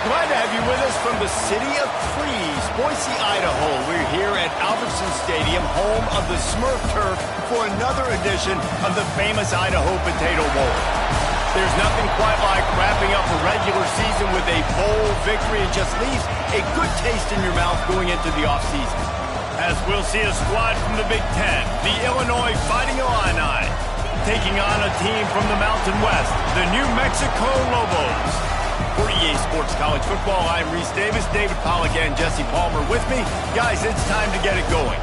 Glad to have you with us from the city of trees, Boise, Idaho. We're here at Albertson Stadium, home of the Smurf Turf, for another edition of the famous Idaho Potato Bowl. There's nothing quite like wrapping up a regular season with a bowl victory. It just leaves a good taste in your mouth going into the offseason. As we'll see a squad from the Big Ten, the Illinois Fighting Illini, taking on a team from the Mountain West, the New Mexico Lobos. For EA Sports College Football, I'm Reese Davis, David Pollack, and Jesse Palmer with me. Guys, it's time to get it going.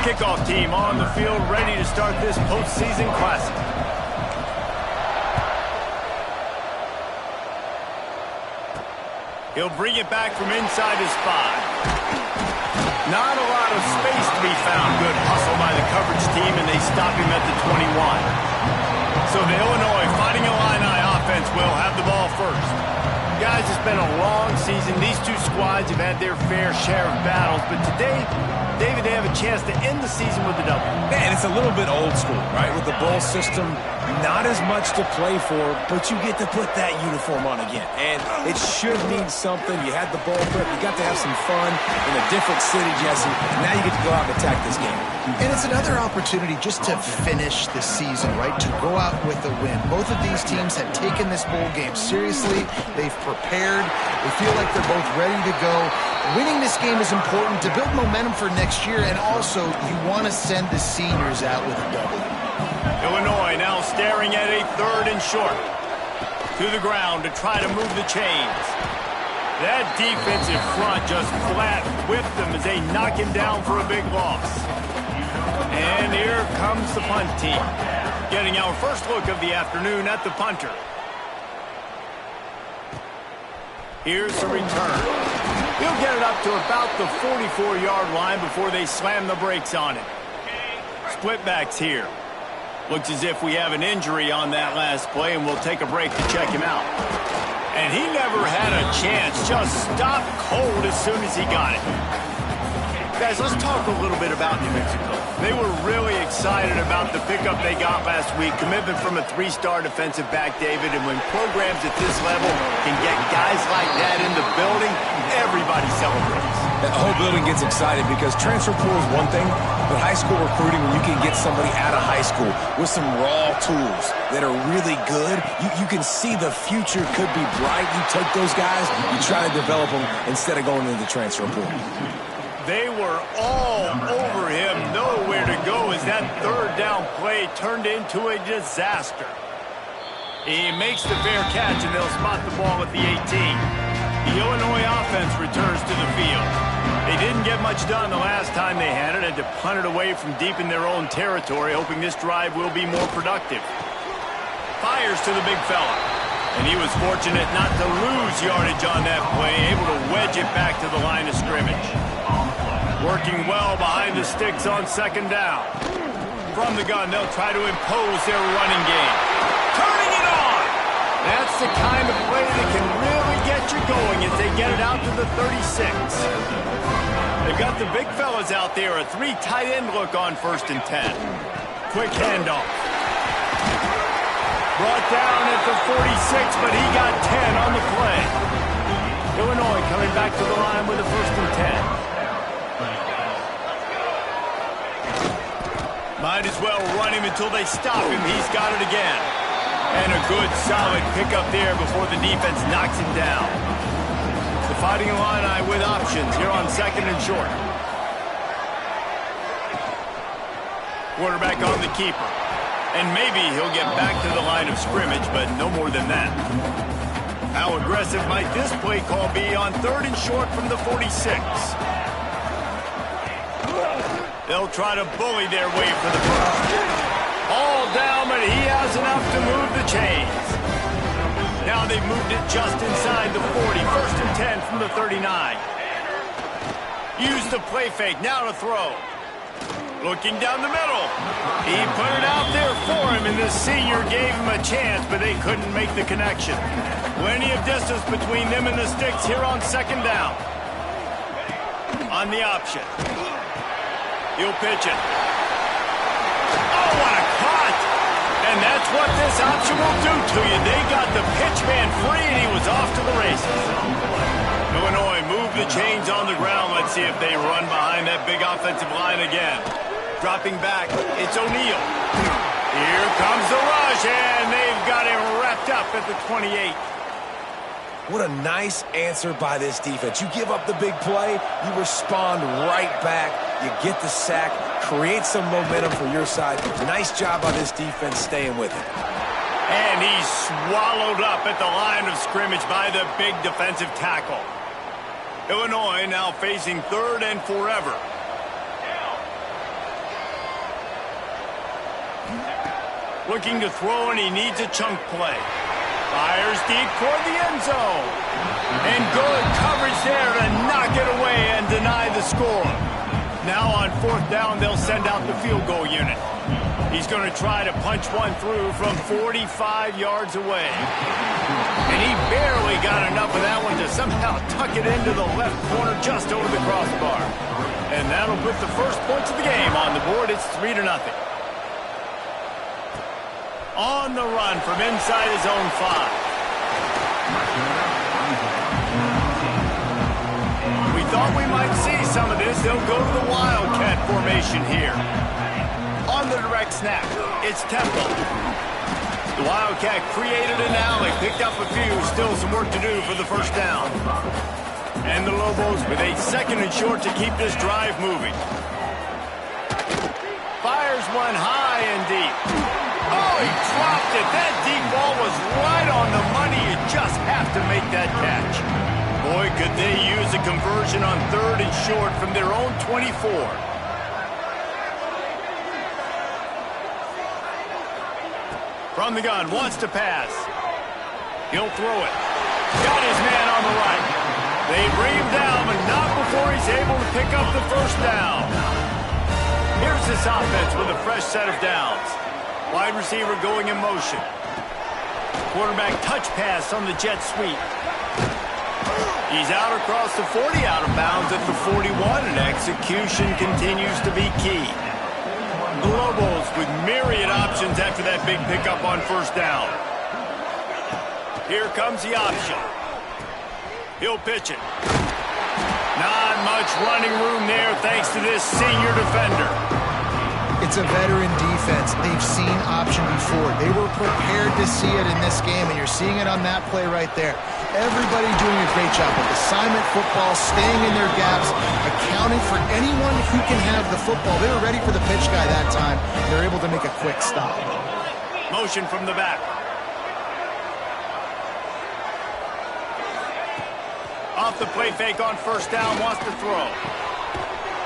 Kickoff team on the field, ready to start this postseason classic. He'll bring it back from inside his 5. Not a lot of space to be found. Good hustle by the coverage team, and they stop him at the 21. So the Illinois Fighting Illini offense will have the ball first. Guys, it's been a long season. These two squads have had their fair share of battles, but today, David, they have a chance to end the season with a W. Man, it's a little bit old school, right? With the bowl system, not as much to play for, but you get to put that uniform on again. And it should mean something. You had the bowl prep. You got to have some fun in a different city, Jesse. Now you get to go out and attack this game. And it's another opportunity just to finish the season, right? To go out with a win. Both of these teams have taken this bowl game seriously. They've prepared. They feel like they're both ready to go. Winning this game is important to build momentum for next year, and also you want to send the seniors out with a W. Illinois now staring at a 3rd and short. To the ground to try to move the chains. That defensive front just flat whipped them as they knock him down for a big loss. And here comes the punt team, getting our first look of the afternoon at the punter. Here's the return. He'll get it up to about the 44-yard line before they slam the brakes on it. Split backs here. Looks as if we have an injury on that last play, and we'll take a break to check him out. And he never had a chance. Just stopped cold as soon as he got it. Guys, let's talk a little bit about New Mexico. They were really excited about the pickup they got last week. Commitment from a 3-star defensive back, David. And when programs at this level can get guys like that in the building, everybody celebrates. The whole building gets excited because transfer pool is one thing, but high school recruiting, when you can get somebody out of high school with some raw tools that are really good, you can see the future could be bright. You take those guys, you try to develop them instead of going into the transfer pool. They were all over him, nowhere to go as that 3rd down play turned into a disaster. He makes the fair catch, and they'll spot the ball at the 18. The Illinois offense returns to the field. They didn't get much done the last time they had it, had to punt it away from deep in their own territory, hoping this drive will be more productive. Fires to the big fella, and he was fortunate not to lose yardage on that play, able to wedge it back to the line of scrimmage. Working well behind the sticks on 2nd down. From the gun, they'll try to impose their running game. Turning it on! That's the kind of play that can really get you going as they get it out to the 36. They've got the big fellas out there, a 3 tight end look on 1st and 10. Quick handoff. Brought down at the 46, but he got 10 on the play. Illinois coming back to the line with a 1st and 10. Might as well run him until they stop him. He's got it again. And a good, solid pickup there before the defense knocks him down. The Fighting Illini with options here on 2nd and short. Quarterback on the keeper. And maybe he'll get back to the line of scrimmage, but no more than that. How aggressive might this play call be on 3rd and short from the 46? They'll try to bully their way for the first. All down, but he has enough to move the chains. Now they've moved it just inside the 40. 1st and 10 from the 39. Use the play fake, now to throw. Looking down the middle. He put it out there for him, and the senior gave him a chance, but they couldn't make the connection. Plenty of distance between them and the sticks here on second down. On the option. He'll pitch it. Oh, what a cut! And that's what this option will do to you. They got the pitch man free, and he was off to the races. Illinois move the chains on the ground. Let's see if they run behind that big offensive line again. Dropping back, it's O'Neal. Here comes the rush, and they've got him wrapped up at the 28. What a nice answer by this defense. You give up the big play, you respond right back, you get the sack, create some momentum for your side. Nice job by this defense staying with it. And he's swallowed up at the line of scrimmage by the big defensive tackle. Illinois now facing third and forever. Looking to throw, and he needs a chunk play. Fires deep toward the end zone. And good coverage there to knock it away and deny the score. Now on fourth down, they'll send out the field goal unit. He's going to try to punch one through from 45 yards away. And he barely got enough of that one to somehow tuck it into the left corner just over the crossbar. And that'll put the first points of the game on the board. It's 3-0. On the run from inside his own 5. We thought we might see some of this. They'll go to the Wildcat formation here. On the direct snap, it's Temple. The Wildcat created an alley, picked up a few, still some work to do for the first down. And the Lobos with a second and short to keep this drive moving. Fires one high and deep. Oh, he dropped it. That deep ball was right on the money. You just have to make that catch. Boy, could they use a conversion on third and short from their own 24. From the gun, wants to pass. He'll throw it. Got his man on the right. They bring him down, but not before he's able to pick up the first down. Here's this offense with a fresh set of downs. Wide receiver going in motion. Quarterback touch pass on the jet sweep. He's out across the 40, out of bounds at the 41, and execution continues to be key. The Lobos with myriad options after that big pickup on first down. Here comes the option. He'll pitch it. Not much running room there thanks to this senior defender. It's a veteran defense. They've seen option before. They were prepared to see it in this game, and you're seeing it on that play right there. Everybody doing a great job with assignment football, staying in their gaps, accounting for anyone who can have the football. They were ready for the pitch guy that time. They're able to make a quick stop. Motion from the back. Off the play fake on first down, wants to throw.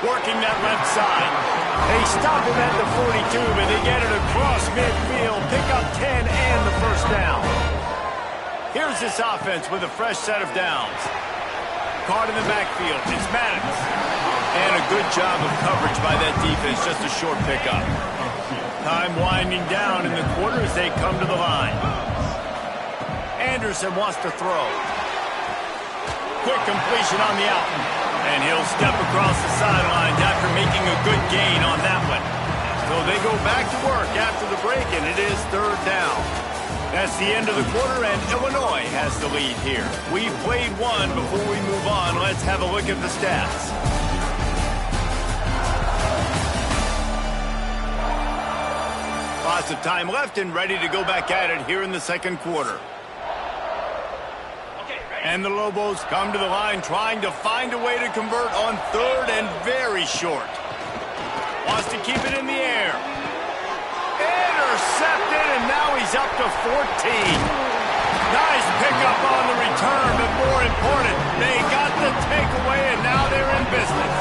Working that left side. They stop him at the 42, but they get it across midfield. Pick up 10 and the first down. Here's this offense with a fresh set of downs. Caught in the backfield. It's Maddox. And a good job of coverage by that defense. Just a short pickup. Time winding down in the quarter as they come to the line. Anderson wants to throw. Quick completion on the out. And he'll step across the sidelines after making a good gain on that one. So they go back to work after the break, and it is third down. That's the end of the quarter, and Illinois has the lead here. We've played one. Before we move on, let's have a look at the stats. Lots of time left and ready to go back at it here in the second quarter. And the Lobos come to the line trying to find a way to convert on third and very short. Wants to keep it in the air. Intercepted, and now he's up to 14. Nice pickup on the return, but more important, they got the takeaway, and now they're in business.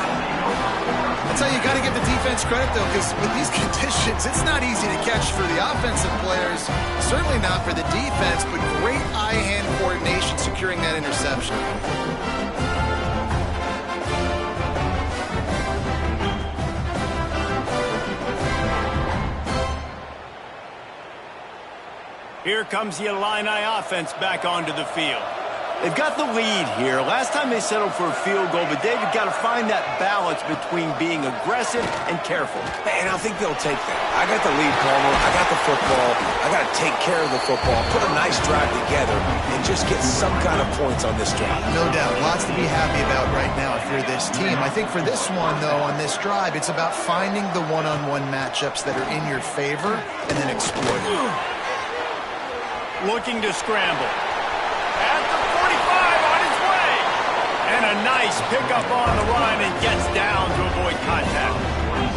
That's how you got to give the defense credit, though, because with these conditions, it's not easy to catch for the offensive players. Certainly not for the defense, but great eye-hand coordination securing that interception. Here comes the Illini offense back onto the field. They've got the lead here. Last time they settled for a field goal, but David got to find that balance between being aggressive and careful. And I think they'll take that. I got the lead, Palmer. I got the football. I got to take care of the football, put a nice drive together, and just get some kind of points on this drive. No doubt. Lots to be happy about right now if you're this team. I think for this one, though, on this drive, it's about finding the one-on-one matchups that are in your favor and then exploiting. Looking to scramble. At the 45 on his way. And a nice pickup on the run and gets down to avoid contact.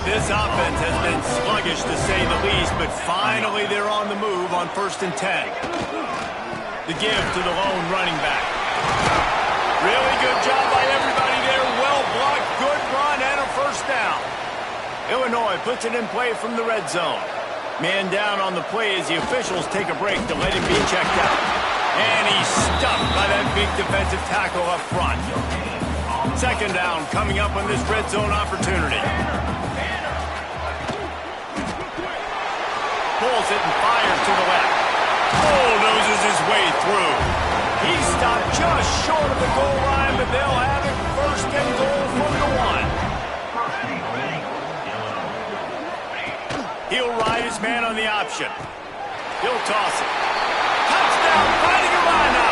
This offense has been sluggish to say the least, but finally they're on the move on 1st and 10. The give to the lone running back. Really good job by everybody there. Well blocked, good run, and a 1st down. Illinois puts it in play from the red zone. Man down on the play as the officials take a break to let him be checked out. And he's stuffed by that big defensive tackle up front. 2nd down coming up on this red zone opportunity. Pulls it and fires to the left. Bulldozes his way through. He stopped just short of the goal line, but they'll have it 1st and goal from the 1. He'll ride his man on the option. He'll toss it. Touchdown, fighting Illini.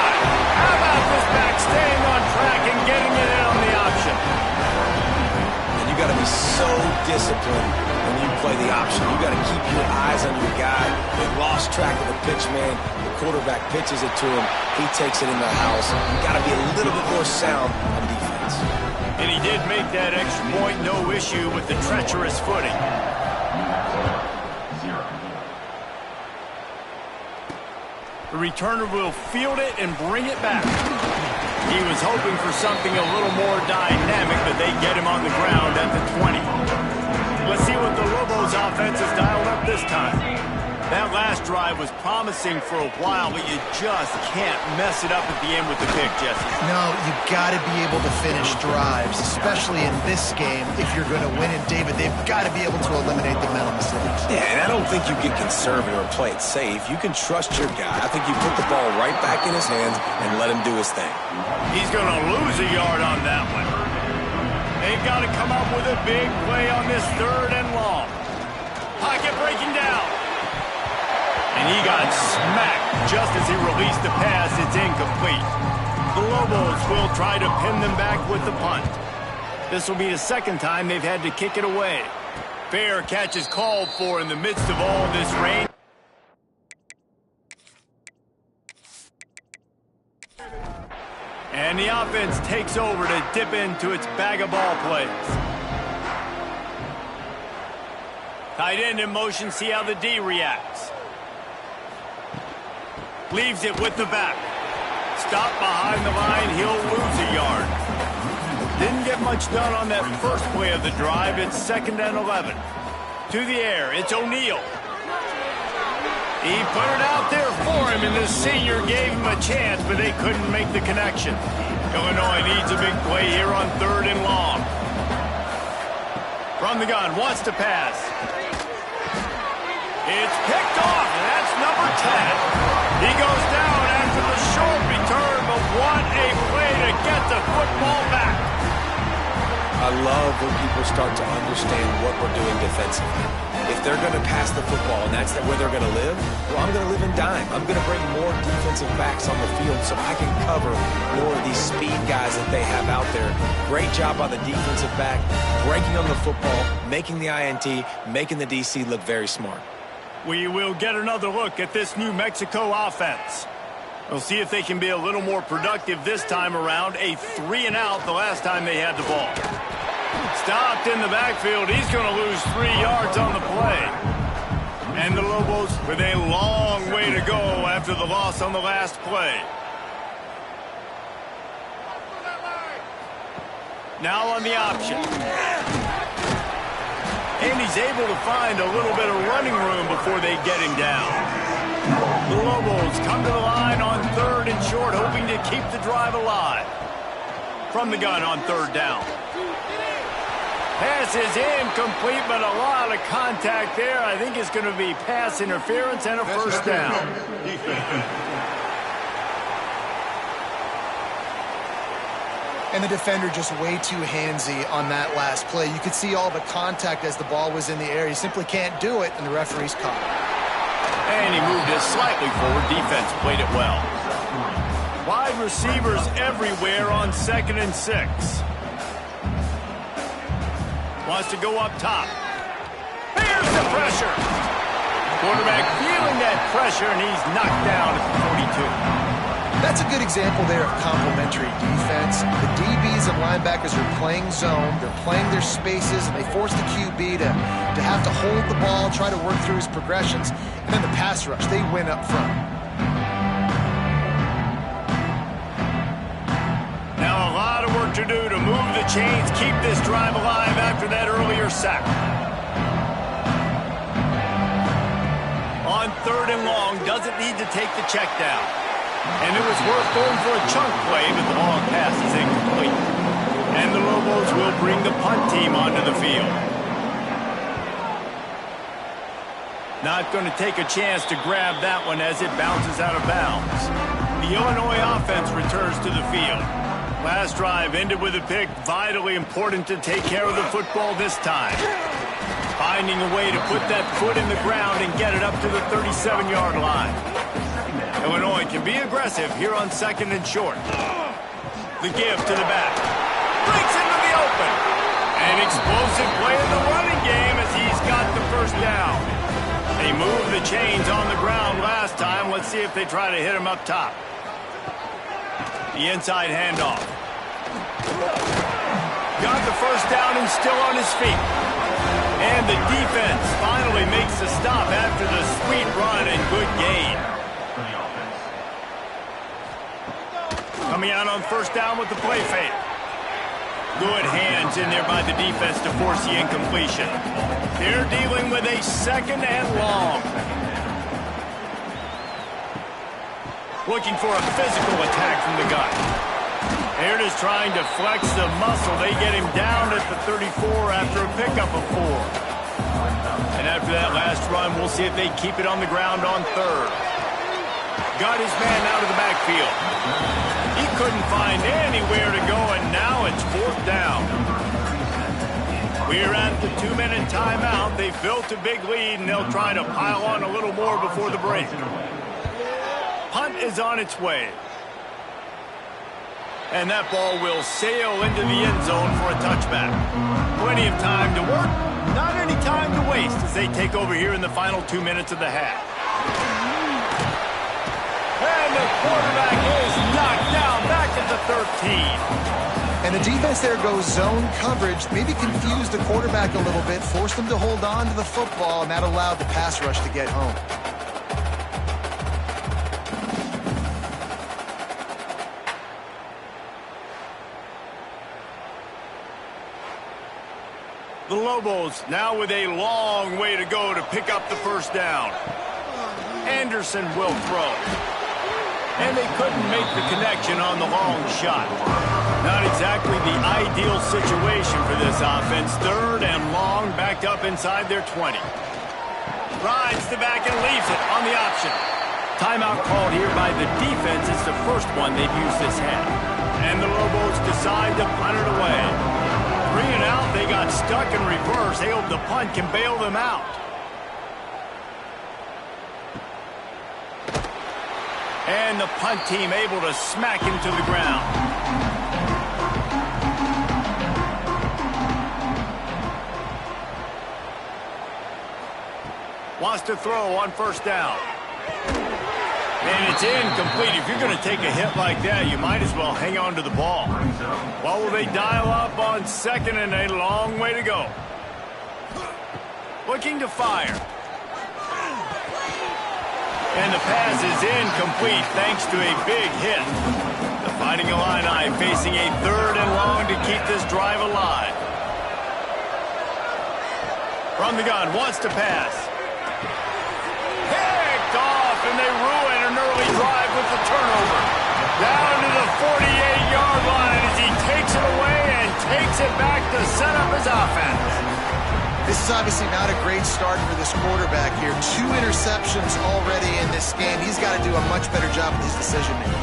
How about this back staying on track and getting it in on the option? And you got to be so disciplined when you play the option. You got to keep your eyes on your guy. They lost track of the pitch, man. The quarterback pitches it to him. He takes it in the house. You got to be a little bit more sound on defense. And he did make that extra point, no issue with the treacherous footing. The returner will field it and bring it back. He was hoping for something a little more dynamic, but they get him on the ground at the 20. Let's see what the Lobos offense has dialed up this time. That last drive was promising for a while, but you just can't mess it up at the end with the pick, Jesse. No, you've got to be able to finish drives, especially in this game. If you're going to win it, David, they've got to be able to eliminate the mental mistakes. Yeah, and I don't think you get conservative or play it safe. You can trust your guy. I think you put the ball right back in his hands and let him do his thing. He's going to lose a yard on that one. They've got to come up with a big play on this 3rd and long. Pocket breaking down. And he got smacked just as he released the pass. It's incomplete. The Lobos will try to pin them back with the punt. This will be the 2nd time they've had to kick it away. Fair catch is called for in the midst of all this rain. And the offense takes over to dip into its bag of ball plays. Tight end in motion, see how the D reacts. Leaves it with the back. Stop behind the line, he'll lose a yard. Didn't get much done on that first play of the drive. It's 2nd and 11. To the air, it's O'Neal. He put it out there for him, and the senior gave him a chance, but they couldn't make the connection. Illinois needs a big play here on 3rd and long. From the gun, wants to pass. It's picked off, and that's number 10. He goes down after the short return, but what a play to get the football back. I love when people start to understand what we're doing defensively. If they're going to pass the football and that's where they're going to live, well, I'm going to live in dime. I'm going to bring more defensive backs on the field so I can cover more of these speed guys that they have out there. Great job by the defensive back, breaking on the football, making the INT, making the DC look very smart. We will get another look at this New Mexico offense. We'll see if they can be a little more productive this time around. A 3-and-out the last time they had the ball. Stopped in the backfield. He's going to lose 3 yards on the play. And the Lobos with a long way to go after the loss on the last play. Now on the option. And he's able to find a little bit of running room before they get him down. The Lobos come to the line on 3rd and short, hoping to keep the drive alive. From the gun on 3rd down. Pass is incomplete, but a lot of contact there. I think it's going to be pass interference and a first down. And the defender just way too handsy on that last play. You could see all the contact as the ball was in the air. He simply can't do it, and the referee's caught it. And he moved it slightly forward. Defense played it well. Wide receivers everywhere on 2nd and 6. Wants to go up top. Here's the pressure. Quarterback feeling that pressure, and he's knocked down at the 42. That's a good example there of complementary defense. The DBs and linebackers are playing zone. They're playing their spaces, and they force the QB to have to hold the ball, try to work through his progressions. And then the pass rush, they win up front. Now a lot of work to do to move the chains, keep this drive alive after that earlier sack. On 3rd and long, doesn't need to take the check down. And it was worth going for a chunk play, but the long pass is incomplete. And the Lobos will bring the punt team onto the field. Not going to take a chance to grab that one as it bounces out of bounds. The Illinois offense returns to the field. Last drive ended with a pick. Vitally important to take care of the football this time. Finding a way to put that foot in the ground and get it up to the 37-yard line. Illinois can be aggressive here on 2nd and short. The give to the back. Breaks into the open. An explosive play in the running game as he's got the first down. They moved the chains on the ground last time. Let's see if they try to hit him up top. The inside handoff. Got the first down and still on his feet. And the defense finally makes the stop after the sweet run and good gain. Coming out on 1st down with the play fake. Good hands in there by the defense to force the incompletion. They're dealing with a 2nd and long. Looking for a physical attack from the gun. They're just trying to flex the muscle. They get him down at the 34 after a pickup of 4. And after that last run, we'll see if they keep it on the ground on 3rd. Got his man out of the backfield. He couldn't find anywhere to go, and now it's 4th down. We're at the 2-minute timeout. They've built a big lead, and they'll try to pile on a little more before the break. Punt is on its way. And that ball will sail into the end zone for a touchback. Plenty of time to work, not any time to waste as they take over here in the final 2 minutes of the half. And the quarterback is knocked down back at the 13. And the defense there goes zone coverage, maybe confused the quarterback a little bit, forced him to hold on to the football, and that allowed the pass rush to get home. The Lobos now with a long way to go to pick up the first down. Anderson will throw. And they couldn't make the connection on the long shot. Not exactly the ideal situation for this offense. 3rd and long, backed up inside their 20. Rides the back and leaves it on the option. Timeout called here by the defense. It's the first one they've used this half. And the Lobos decide to punt it away. 3 and out, they got stuck in reverse. They hope the punt can bail them out. And the punt team able to smack him to the ground. Wants to throw on 1st down. And it's incomplete. If you're going to take a hit like that, you might as well hang on to the ball. Well, will they dial up on 2nd and a long way to go? Looking to fire. And the pass is incomplete thanks to a big hit. The Fighting Illini facing a 3rd and long to keep this drive alive. From the gun, wants to pass. Picked off, and they ruin an early drive with the turnover. Down to the 48-yard line as he takes it away and takes takes it back to set up his offense. This is obviously not a great start for this quarterback here. 2 interceptions already in this game. He's got to do a much better job with his decision-making.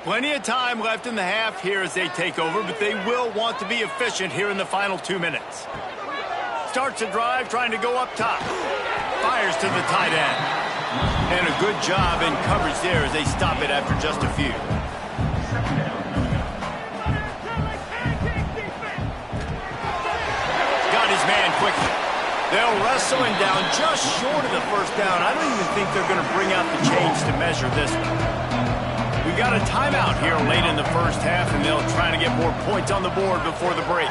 Plenty of time left in the half here as they take over, but they will want to be efficient here in the final 2 minutes. Starts a drive trying to go up top. Fires to the tight end. And a good job in coverage there as they stop it after just a few. Got his man quickly. They'll wrestle him down just short of the first down. I don't even think they're going to bring out the chains to measure this one. We got a timeout here late in the first half, and they'll try to get more points on the board before the break.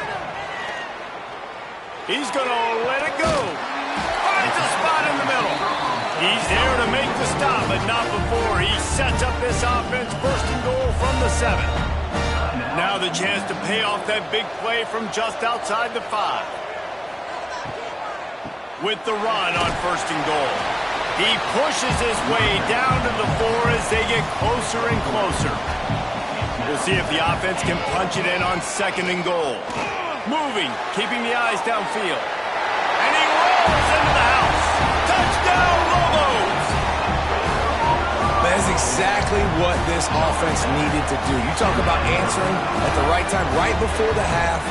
He's going to let it go. Finds a spot in the middle. He's there to make the stop, but not before he sets up this offense. First and goal from the 7. Now the chance to pay off that big play from just outside the 5. With the run on first and goal. He pushes his way down to the 4 as they get closer and closer. We'll see if the offense can punch it in on second and goal. Moving, keeping the eyes downfield. And he rolls into the house. Touchdown, Lobos! That's exactly what this offense needed to do. You talk about answering at the right time, right before the half,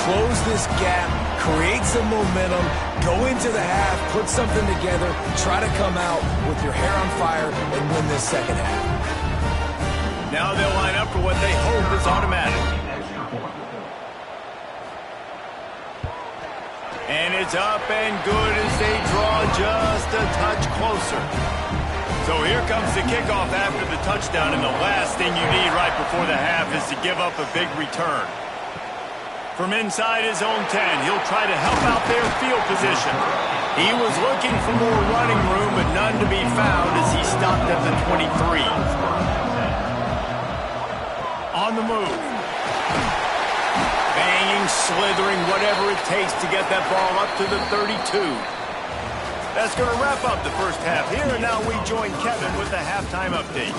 close this gap, create some momentum, go into the half, put something together, try to come out with your hair on fire and win this second half. Now they'll line up for what they hope is automatic. And it's up and good as they draw just a touch closer. So here comes the kickoff after the touchdown, and the last thing you need right before the half is to give up a big return. From inside his own 10, he'll try to help out their field position. He was looking for more running room, but none to be found as he stopped at the 23. On the move. Banging, slithering, whatever it takes to get that ball up to the 32. That's going to wrap up the first half here, and now we join Kevin with the halftime update.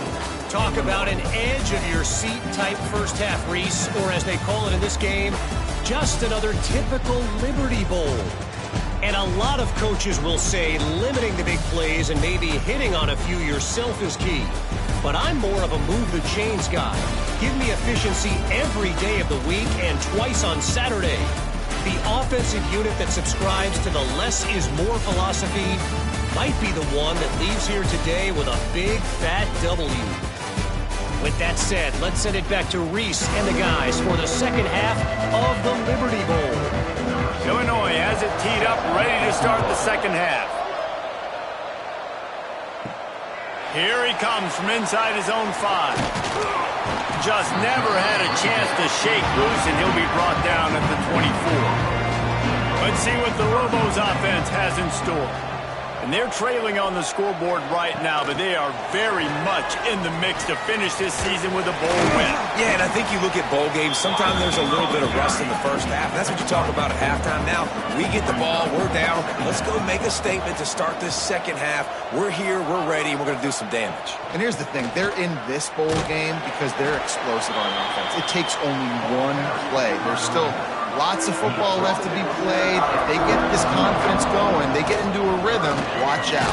Talk about an edge-of-your-seat type first half, Reese, or as they call it in this game, just another typical Liberty Bowl. And a lot of coaches will say limiting the big plays and maybe hitting on a few yourself is key. But I'm more of a move-the-chains guy. Give me efficiency every day of the week and twice on Saturday. The offensive unit that subscribes to the less is more philosophy might be the one that leaves here today with a big, fat W. With that said, let's send it back to Reese and the guys for the second half of the Liberty Bowl. Illinois has it teed up, ready to start the second half. Here he comes from inside his own 5. Just never had a chance to shake loose, and he'll be brought down at the 24. Let's see what the Lobos offense has in store. And they're trailing on the scoreboard right now, but they are very much in the mix to finish this season with a bowl win. Yeah, and I think you look at bowl games, sometimes there's a little bit of rust in the first half. That's what you talk about at halftime. Now, we get the ball, we're down. Let's go make a statement to start this second half. We're here, we're ready, and we're going to do some damage. And here's the thing. They're in this bowl game because they're explosive on offense. It takes only one play. There's still lots of football left to be played. If they get this confidence going, they get into a rhythm, watch out.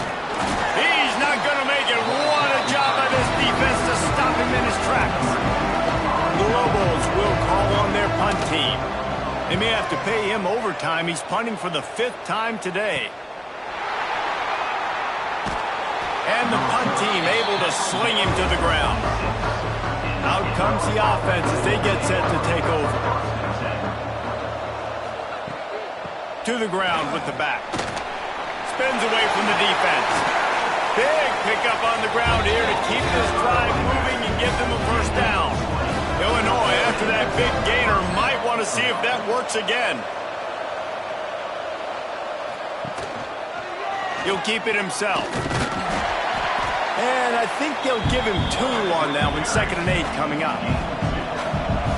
He's not going to make it. What a job by this defense to stop him in his tracks. The Lobos will call on their punt team. They may have to pay him overtime. He's punting for the 5th time today. And the punt team able to sling him to the ground. Out comes the offense as they get set to take over. To the ground with the back. Spins away from the defense. Big pickup on the ground here to keep this drive moving and give them a first down. Illinois, after that big gainer, might want to see if that works again. He'll keep it himself. And I think they'll give him 2 on that one. 2nd and 8 coming up.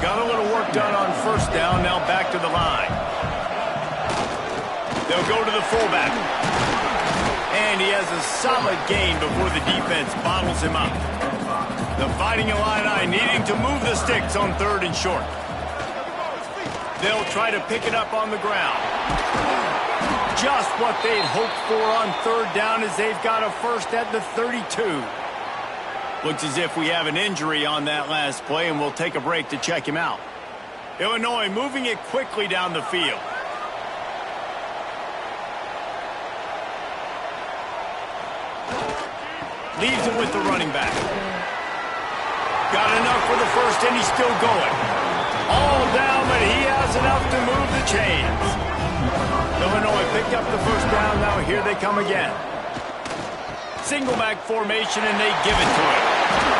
Got a little work done on first down. Now back to the line. They'll go to the fullback. And he has a solid gain before the defense bottles him up. The Fighting Illini needing to move the sticks on 3rd and short. They'll try to pick it up on the ground. Just what they'd hoped for on 3rd down as they've got a first at the 32. Looks as if we have an injury on that last play, and we'll take a break to check him out. Illinois moving it quickly down the field. Leaves it with the running back. Got enough for the first, and he's still going. All down, but he has enough to move the chains. Illinois picked up the first down. Now here they come again. Single back formation, and they give it to him.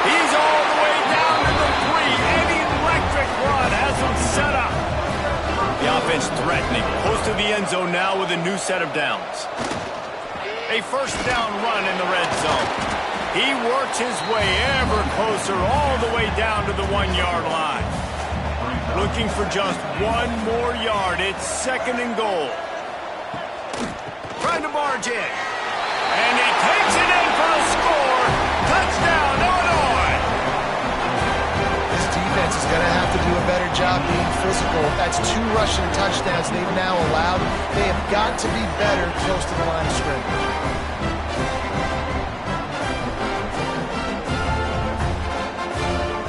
He's all the way down to the 3. An electric run has him set up. The offense threatening. Close to the end zone now with a new set of downs. A first down run in the red zone. He works his way ever closer all the way down to the 1-yard line. Looking for just 1 more yard. It's 2nd and goal. Trying to barge in. And he takes it in for the score. Touchdown, Illinois. This defense is going to have to do a better job being physical. That's 2 rushing touchdowns they've now allowed. They have got to be better close to the line of scrimmage.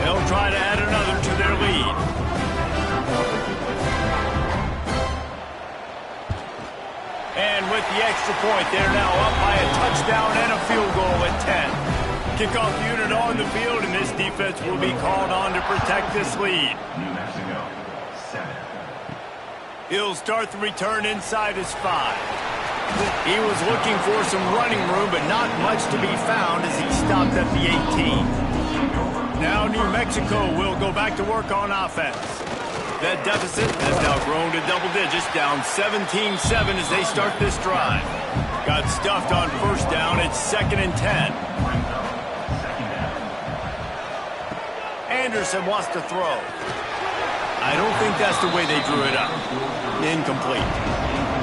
They'll try to add another to their lead. And with the extra point, they're now up by a touchdown and a field goal at 10. Kickoff unit on the field, and this defense will be called on to protect this lead. New Mexico, 7. He'll start the return inside his 5. He was looking for some running room, but not much to be found as he stopped at the 18. Now New Mexico will go back to work on offense. That deficit has now grown to double digits, down 17-7 as they start this drive. Got stuffed on first down. It's 2nd and 10. Anderson wants to throw. I don't think that's the way they drew it up. Incomplete.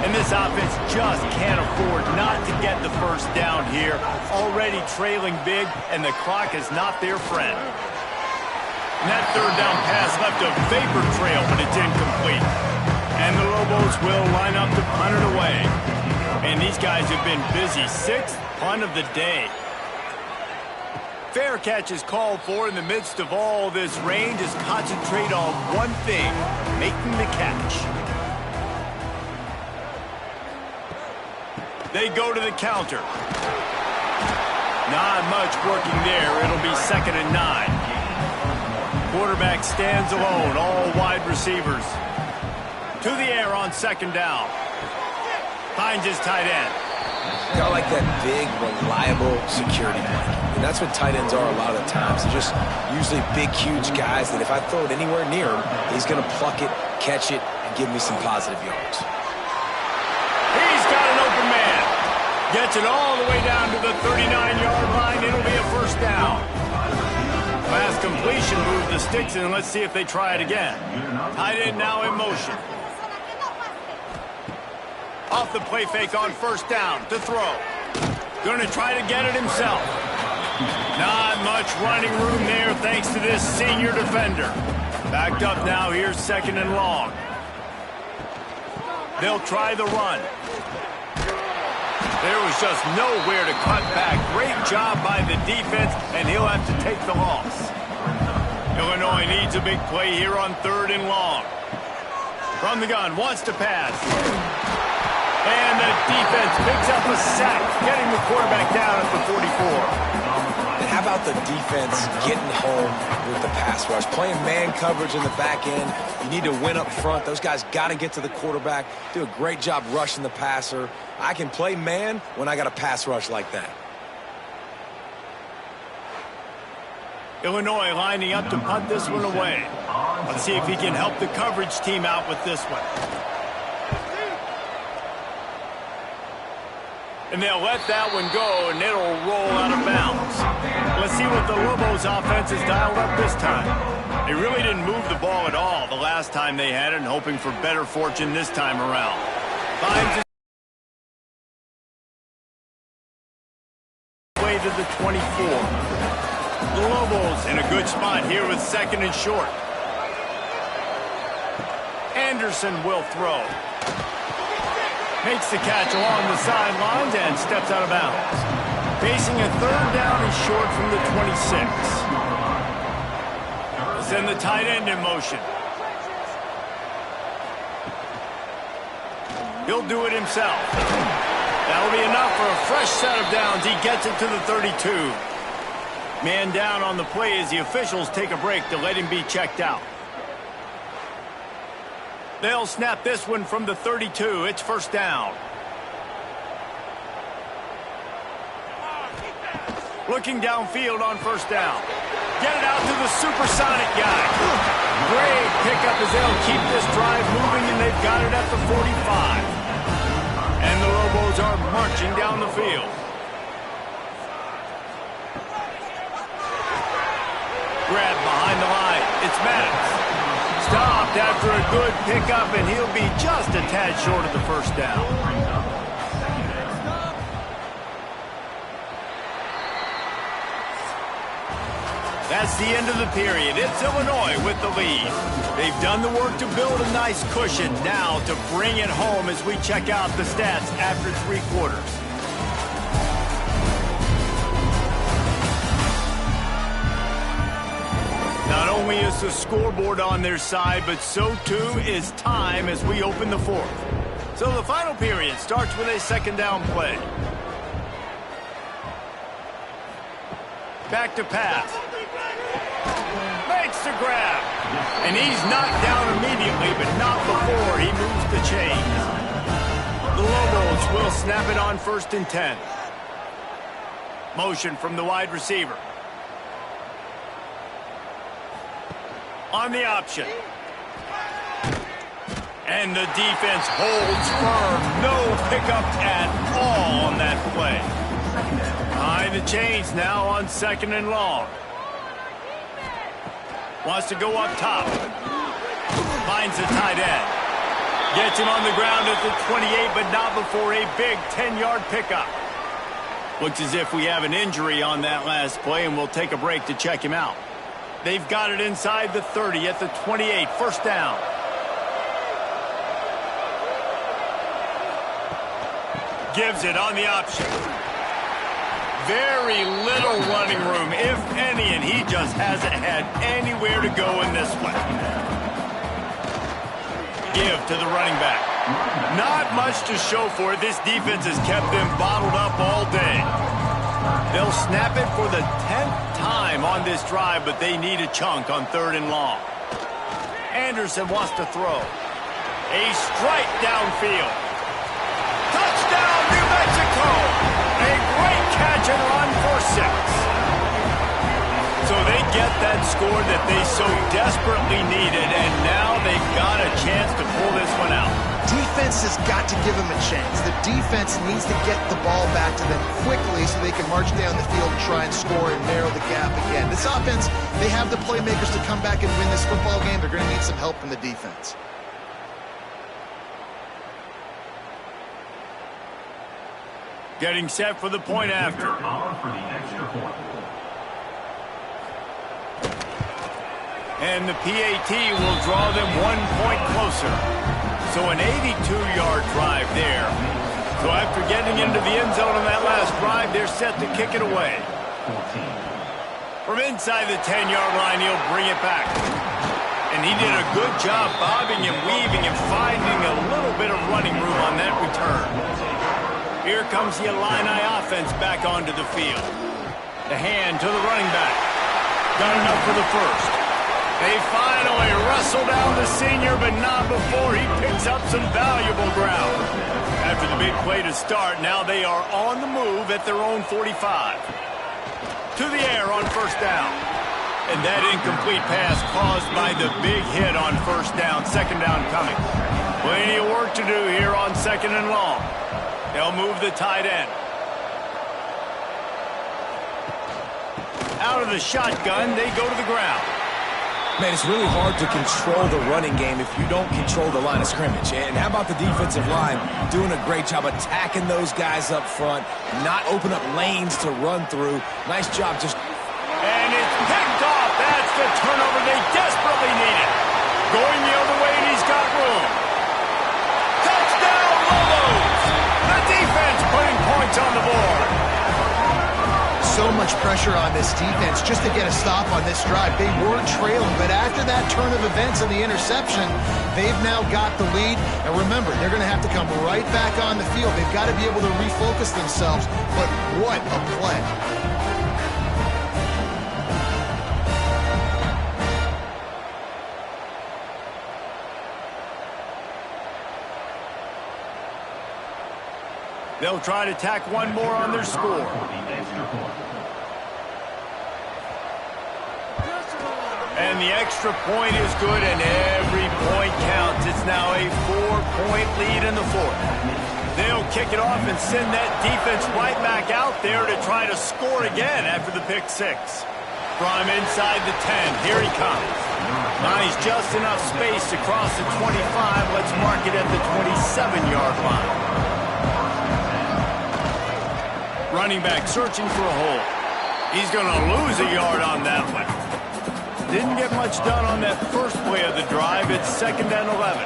And this offense just can't afford not to get the first down here. Already trailing big, and the clock is not their friend. And that 3rd down pass left a vapor trail, but it's incomplete. And the Lobos will line up to punt it away. And these guys have been busy. 6th punt of the day. Fair catch is called for in the midst of all this rain. Just concentrate on one thing, making the catch. They go to the counter. Not much working there. It'll be 2nd and 9. Quarterback stands alone, all wide receivers. To the air on 2nd down. Finds his tight end. Got like that big, reliable security blanket. And that's what tight ends are a lot of the times. They're just usually big, huge guys that if I throw it anywhere near him, he's going to pluck it, catch it, and give me some positive yards. He's got an open man. Gets it all the way down to the 39-yard line. It'll be a first down. Fast completion, move the sticks, and let's see if they try it again. Tight end now in motion. Off the play fake on first down to throw. Going to try to get it himself. Not much running room there thanks to this senior defender. Backed up now, here's 2nd and long. They'll try the run. There was just nowhere to cut back. Great job by the defense, and he'll have to take the loss. Illinois needs a big play here on 3rd and long. From the gun, wants to pass. And the defense picks up a sack, getting the quarterback down at the 44. And how about the defense getting home with the pass rush? Playing man coverage in the back end. You need to win up front. Those guys got to get to the quarterback. Do a great job rushing the passer. I can play man when I got a pass rush like that. Illinois lining up to punt this one away. Let's see if he can help the coverage team out with this one. And they'll let that one go, and it'll roll out of bounds. Let's see what the Lobos offense has dialed up this time. They really didn't move the ball at all the last time they had it, and hoping for better fortune this time around. Finds play to the 24. The Lobos in a good spot here with second and short. Anderson will throw. Makes the catch along the sidelines and steps out of bounds. Facing a third down and short from the 26. We'll send the tight end in motion. He'll do it himself. That'll be enough for a fresh set of downs. He gets it to the 32. Man down on the play as the officials take a break to let him be checked out. They'll snap this one from the 32. It's first down. Looking downfield on first down. Get it out to the supersonic guy. Great pickup as they'll keep this drive moving, and they've got it at the 45. And the Lobos are marching down the field. Grab behind the line. It's Maddox. Stopped after a good pickup, and he'll be just a tad short of the first down. That's the end of the period. It's Illinois with the lead. They've done the work to build a nice cushion. Now to bring it home as we check out the stats after 3 quarters. Not only is the scoreboard on their side, but so too is time as we open the fourth. So the final period starts with a second down play. Back to pass. Makes the grab. And he's knocked down immediately, but not before he moves the chains. The Lobos will snap it on 1st and 10. Motion from the wide receiver. On the option. And the defense holds firm. No pickup at all on that play. Behind the chains now on 2nd and long. Wants to go up top. Finds the tight end. Gets him on the ground at the 28, but not before a big 10-yard pickup. Looks as if we have an injury on that last play, and we'll take a break to check him out. They've got it inside the 30 at the 28. First down. Gives it on the option. Very little running room, if any, and he just hasn't had anywhere to go in this one. Give to the running back. Not much to show for it. This defense has kept them bottled up all day. They'll snap it for the 10th time on this drive, but they need a chunk on 3rd and long. Anderson wants to throw. A strike downfield. Touchdown, New Mexico! A great catch and run for 6. So they get that score that they so desperately needed, and now they've got a chance to pull this one out. Defense has got to give them a chance. The defense needs to get the ball back to them quickly so they can march down the field and try and score and narrow the gap again. This offense, they have the playmakers to come back and win this football game. They're going to need some help from the defense. Getting set for the point after. And the PAT will draw them 1 point closer. So an 82-yard drive there. So after getting into the end zone on that last drive, they're set to kick it away. From inside the 10-yard line, he'll bring it back. And he did a good job bobbing and weaving and finding a little bit of running room on that return. Here comes the Illini offense back onto the field. The hand to the running back. Got enough for the first. They finally wrestle down the senior, but not before he picks up some valuable ground. After the big play to start, now they are on the move at their own 45. To the air on first down. And that incomplete pass caused by the big hit on first down. Second down coming. Plenty of work to do here on 2nd and long. They'll move the tight end. Out of the shotgun, they go to the ground. Man, it's really hard to control the running game if you don't control the line of scrimmage. And how about the defensive line doing a great job attacking those guys up front, not open up lanes to run through. Nice job just... And it's picked off. That's the turnover they desperately needed. Going the other way, and he's got room. Touchdown, Lobos! The defense putting points on the board. So much pressure on this defense just to get a stop on this drive. They were trailing, but after that turn of events and the interception, they've now got the lead. And remember, they're going to have to come right back on the field. They've got to be able to refocus themselves. But what a play. They'll try to tack one more on their score. And the extra point is good, and every point counts. It's now a 4-point lead in the fourth. They'll kick it off and send that defense right back out there to try to score again after the pick six. From inside the 10, here he comes. Nice, just enough space to cross the 25. Let's mark it at the 27-yard line. Running back searching for a hole. He's going to lose a yard on that one. Didn't get much done on that first play of the drive. It's 2nd and 11.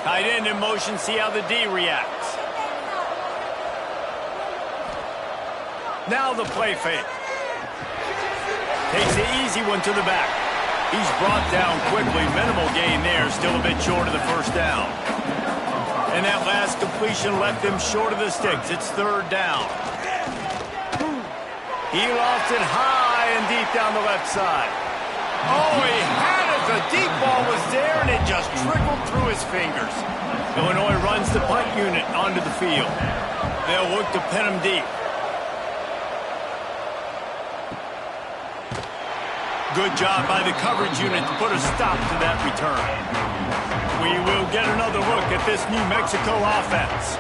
Tight end in motion, see how the D reacts. Now the play fake. Takes the easy one to the back. He's brought down quickly. Minimal gain there. Still a bit short of the first down. And that last completion left him short of the sticks. It's 3rd down. He lost it high and deep down the left side. Oh, he had it. The deep ball was there, and it just trickled through his fingers. Illinois runs the punt unit onto the field. They'll look to pin him deep. Good job by the coverage unit to put a stop to that return. We will get another look at this New Mexico offense.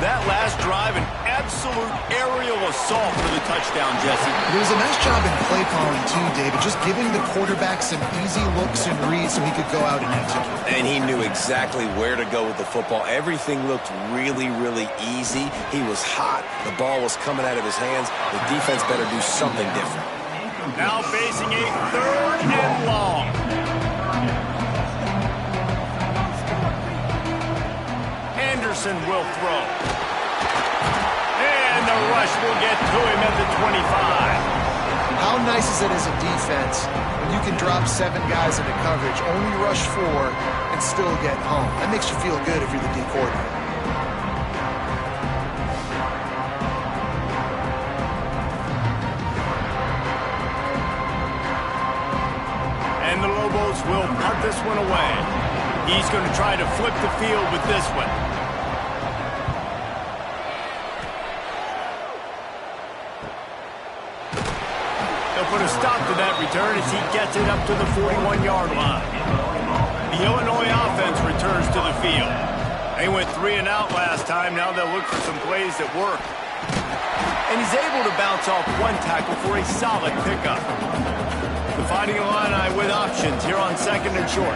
That last drive, an absolute aerial assault for the touchdown, Jesse. It was a nice job in play calling, too, David, just giving the quarterback some easy looks and reads so he could go out and execute. And he knew exactly where to go with the football. Everything looked really, really easy. He was hot. The ball was coming out of his hands. The defense better do something different. Now facing a 3rd and long. Anderson will throw. And the rush will get to him at the 25. How nice is it as a defense when you can drop 7 guys into coverage, only rush 4, and still get home? That makes you feel good if you're the D coordinator. And the Lobos will punt this one away. He's going to try to flip the field with this one. Put a stop to that return as he gets it up to the 41-yard line. The Illinois offense returns to the field. They went 3 and out last time. Now they'll look for some plays that work. And he's able to bounce off one tackle for a solid pickup. The Fighting Illini with options here on 2nd and short.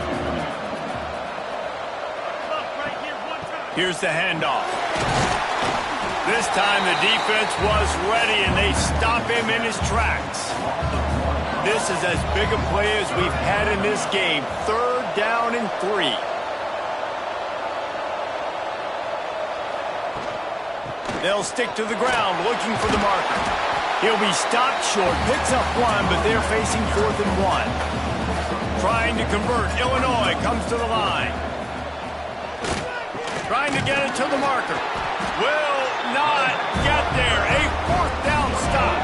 Here's the handoff. This time the defense was ready, and they stop him in his tracks. This is as big a play as we've had in this game. 3rd down and 3. They'll stick to the ground looking for the marker. He'll be stopped short, picks up 1, but they're facing 4th and 1. Trying to convert. Illinois comes to the line. Trying to get it to the marker. Will not get there. A 4th down stop.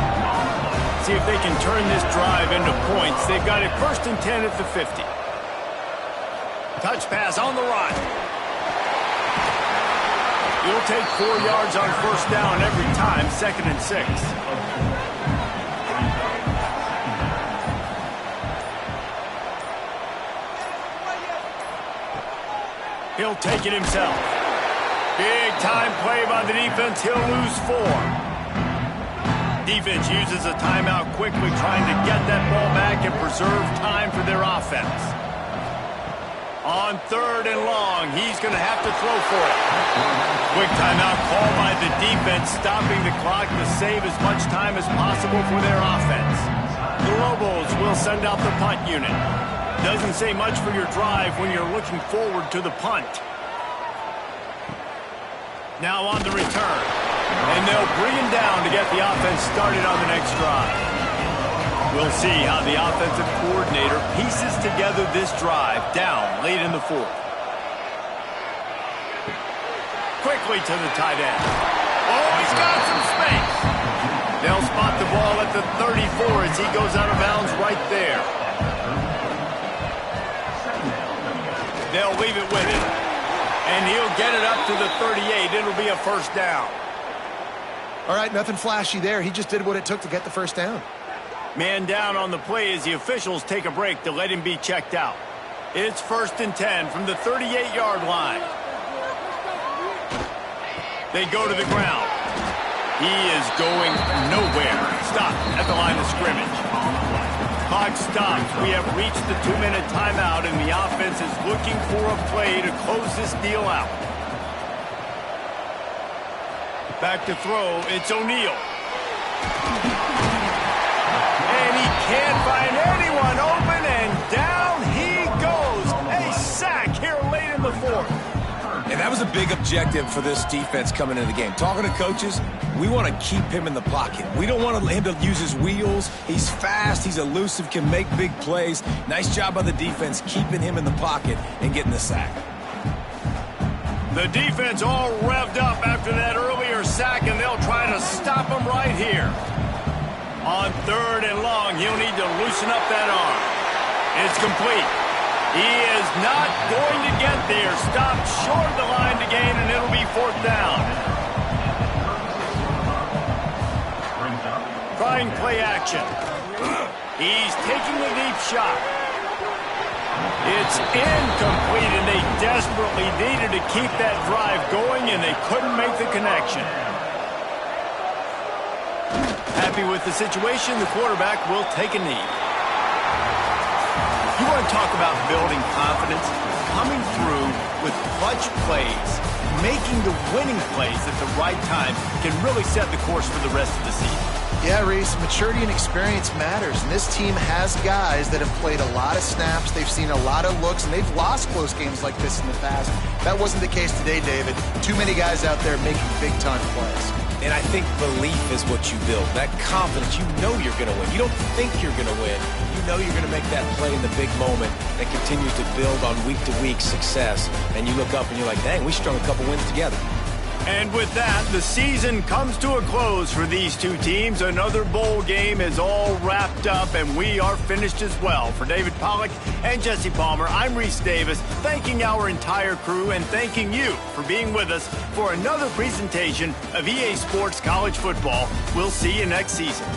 See if they can turn this drive into points. They've got it 1st and 10 at the 50. Touch pass on the run. You'll take 4 yards on 1st down every time. 2nd and 6. He'll take it himself. Big time play by the defense. He'll lose 4. Defense uses a timeout quickly, trying to get that ball back and preserve time for their offense. On 3rd and long, he's going to have to throw for it. Quick timeout call by the defense, stopping the clock to save as much time as possible for their offense. The Lobos will send out the punt unit. Doesn't say much for your drive when you're looking forward to the punt. Now on the return. And they'll bring him down to get the offense started on the next drive. We'll see how the offensive coordinator pieces together this drive down late in the 4th. Quickly to the tight end. Oh, he's got some space. They'll spot the ball at the 34 as he goes out of bounds right there. They'll leave it with him. And he'll get it up to the 38. It'll be a first down. All right, nothing flashy there. He just did what it took to get the first down. Man down on the play as the officials take a break to let him be checked out. It's 1st and 10 from the 38-yard line. They go to the ground. He is going nowhere. Stop at the line of scrimmage. Clock stops. We have reached the 2-minute timeout, and the offense is looking for a play to close this deal out. Back to throw. It's O'Neal. And he can't find anyone open, and down he goes. A sack here late in the 4th. And that was a big objective for this defense coming into the game. Talking to coaches, we want to keep him in the pocket. We don't want him to use his wheels. He's fast, he's elusive, can make big plays. Nice job by the defense keeping him in the pocket and getting the sack. The defense all revved up after that earlier sack, and they'll try to stop him right here. On 3rd and long, he'll need to loosen up that arm. It's complete. He is not going to get there. Stopped short of the line to gain, and it'll be 4th down. Trying play action. He's taking the deep shot. It's incomplete, and they desperately needed to keep that drive going, and they couldn't make the connection. Happy with the situation, the quarterback will take a knee. You want to talk about building confidence? Coming through with clutch plays, making the winning plays at the right time can really set the course for the rest of the season. Yeah, Reese, maturity and experience matters. And this team has guys that have played a lot of snaps. They've seen a lot of looks, and they've lost close games like this in the past. That wasn't the case today, David. Too many guys out there making big-time plays. And I think belief is what you build. That confidence, you know you're going to win. You don't think you're going to win. You know you're going to make that play in the big moment that continues to build on week-to-week success. And you look up and you're like, dang, we strung a couple wins together. And with that, the season comes to a close for these two teams. Another bowl game is all wrapped up, and we are finished as well. For David Pollack and Jesse Palmer, I'm Reese Davis, thanking our entire crew and thanking you for being with us for another presentation of EA Sports College Football. We'll see you next season.